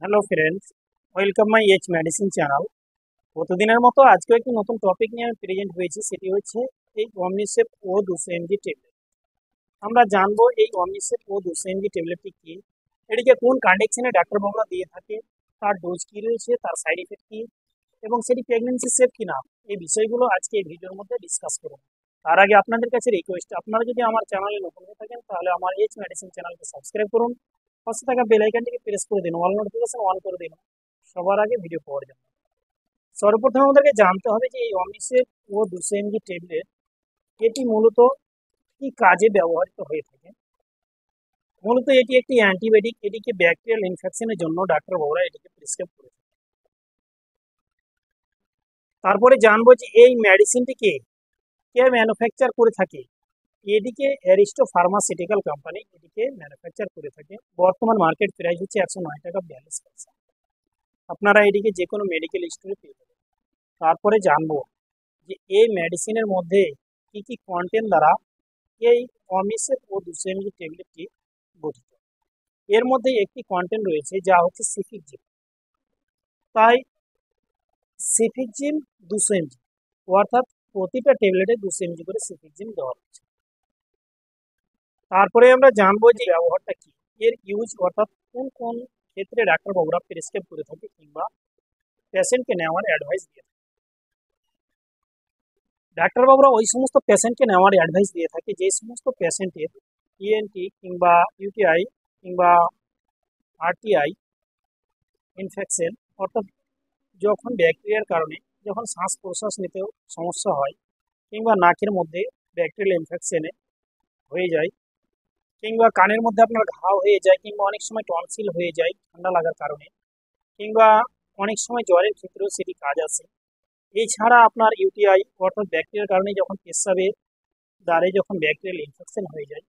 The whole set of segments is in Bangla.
Hello friends, welcome my H medicine channel. প্রতিদিনের মতো আজকে একটি নতুন টপিক নিয়ে আমি প্রেজেন্ট হয়েছি, সেটি হচ্ছে এই অমনিসেপ ও 200 mg ট্যাবলেট। আমরা জানবো এই অমনিসেপ ও 200 mg ট্যাবলেটটি কি, এটিকে কোন কন্ডিশনে ডাক্তারবাবুরা দিয়ে থাকে, তার ডোজ কি রয়েছে, তার সাইড এফেক্ট কি, এবং সেটি প্রেগনেন্সি সেফ কিনা, এই বিষয়গুলো আজকে এই ভিডিওর মধ্যে ডিসকাস করব। তার আগে আপনাদের কাছে রিকোয়েস্ট, আপনারা যদি আমার চ্যানেলে নতুন হয়ে থাকেন তাহলে আমার এইচ মেডিসিন চ্যানেলকে সাবস্ক্রাইব করুন, পাশে থাকা বেল আইকনটিকে প্রেস করে দিন, অল নোটিফিকেশন অন করে দিন সবার আগে ভিডিও পাওয়ার জন্য। সর্বপ্রথম আমাদেরকে জানতে হবে যে এই অমিসেপ ও 200 mg ট্যাবলেট এটি মূলত কি কাজে ব্যবহৃত হয়ে থাকে। মূলত এটি একটি অ্যান্টিবায়োটিক, এটিকে ব্যাকটেরিয়াল ইনফেকশনের জন্য ডাক্তারবাবুরা এটিকে প্রেসক্রাইব করে থাকে। তারপরে জানবো যে এই মেডিসিনটিকে কে ম্যানুফ্যাকচার করে থাকে। এটিকে অ্যারিস্টো ফার্মাসিউটিক্যাল কোম্পানি এটিকে ম্যানুফ্যাকচার করে থাকে। বর্তমান মার্কেট প্রাইস হচ্ছে 109 টাকা 42 পয়সা। আপনারা এটিকে যে কোনো মেডিকেল স্টোরে পেয়ে যাবেন। তারপরে জানবো যে এই মেডিসিনের মধ্যে কি কি কন্টেন্ট দ্বারা এই অমিসেপ ও 200 mg ট্যাবলেটটি গঠিত। এর মধ্যে একটি কন্টেন্ট রয়েছে যা হচ্ছে সিফিকজিম। তাই সিফিকজিম 200 mg, অর্থাৎ প্রতিটা ট্যাবলেটে 200 mg করে সিফিকজিম দেওয়া হচ্ছে। তারপরে আমরা জানবো যে ব্যবহারটা কি, এর ইউজ অর্থাৎ কোন কোন ক্ষেত্রে ডাক্তারবাবুরা প্রেসক্রাইব করে থাকে কিংবা পেশেন্টকে নেওয়ার অ্যাডভাইস দিয়ে থাকে। ডাক্তারবাবুরা ওই সমস্ত পেশেন্টকে নেওয়ার অ্যাডভাইস দিয়ে থাকে যে সমস্ত পেশেন্টের ইএনটি কিংবা ইউটিআই কিংবা আরটিআই ইনফেকশন, অর্থাৎ যখন ব্যাকটেরিয়ার কারণে যখন শ্বাস প্রশ্বাস নিতেও সমস্যা হয়, কিংবা নাকের মধ্যে ব্যাকটেরিয়াল ইনফেকশনে হয়ে যায়, কিংবা কানের মধ্যে আপনার ঘা হয়ে যায়, কিংবা অনেক সময় টনসিল হয়ে যায় ঠান্ডা লাগার কারণে, কিংবা অনেক সময় জ্বরের ক্ষেত্রেও সেটি কাজ আসে। এছাড়া আপনার ইউটিআই অর্থাৎ ব্যাকটেরিয়ার কারণে যখন পেশাবের দ্বারে যখন ব্যাকটেরিয়াল ইনফেকশন হয়ে যায়,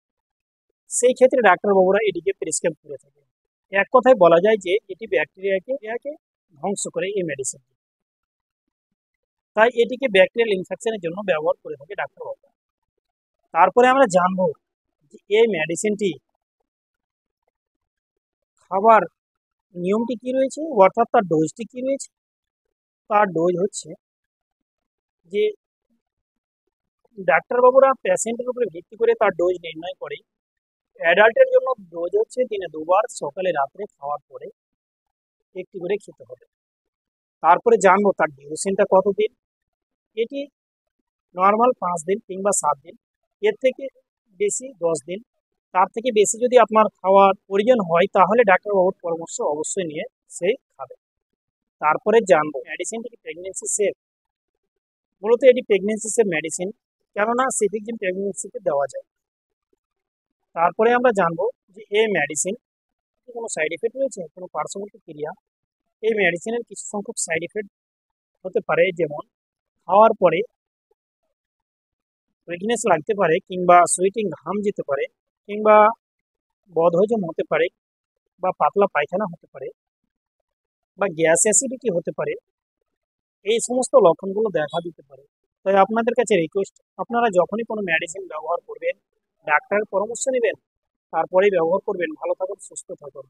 সেই ক্ষেত্রে ডাক্তারবাবুরা এটিকে প্রেসক্রাইব করে থাকে। এক কথায় বলা যায় যে এটি ব্যাকটেরিয়াকে ধ্বংস করে এই মেডিসিন। তাই এটিকে ব্যাকটেরিয়াল ইনফেকশনের জন্য ব্যবহার করে থাকে ডাক্তারবাবুরা। তারপরে আমরা জানবো যে এই মেডিসিনটি খাবার নিয়মটি কি রয়েছে, অর্থাৎ তার ডোজটি কি রয়েছে। তার ডোজ হচ্ছে যে ডাক্তারবাবুরা পেশেন্টের উপরে ভিত্তি করে তার ডোজ নির্ণয় করে। অ্যাডাল্টের জন্য ডোজ হচ্ছে দিনে 2বার, সকালে রাত্রে খাওয়ার পরে একটি করে খেতে হবে। তারপরে জানবো তার ডিউরেশনটা কতদিন। এটি নর্মাল 5 দিন কিংবা 7 দিন, এর থেকে বেশি 10 দিন। তার থেকে বেশি যদি আপনার খাওয়ার প্রয়োজন হয় তাহলে ডাক্তারবাবুর পরামর্শ অবশ্যই নিয়ে সে খাবে। তারপরে জানবো মেডিসিনটি কি প্রেগনেন্সি সেফ। মূলত এটি প্রেগনেন্সি সেফ মেডিসিন, কেননা সিফিকজিম প্রেগনেন্সিতে দেওয়া যায়। তারপরে আমরা জানবো যে এই মেডিসিন কোনো সাইড এফেক্ট রয়েছে, কোনো পার্শ্ব প্রতিক্রিয়া। এই মেডিসিনের কিছু সংখ্যক সাইড এফেক্ট হতে পারে, যেমন খাওয়ার পরে উইকনেস লাগতে পারে, কিংবা সুইটিং ঘাম যেতে পারে, কিংবা বদহজম হতে পারে, বা পাতলা পায়খানা হতে পারে, বা গ্যাস অ্যাসিডিটি হতে পারে। এই সমস্ত লক্ষণগুলো দেখা দিতে পারে। তাই আপনাদের কাছে রিকোয়েস্ট, আপনারা যখনই কোনো মেডিসিন ব্যবহার করবেন ডাক্তারের পরামর্শ নেবেন, তারপরেই ব্যবহার করবেন। ভালো থাকুন, সুস্থ থাকুন।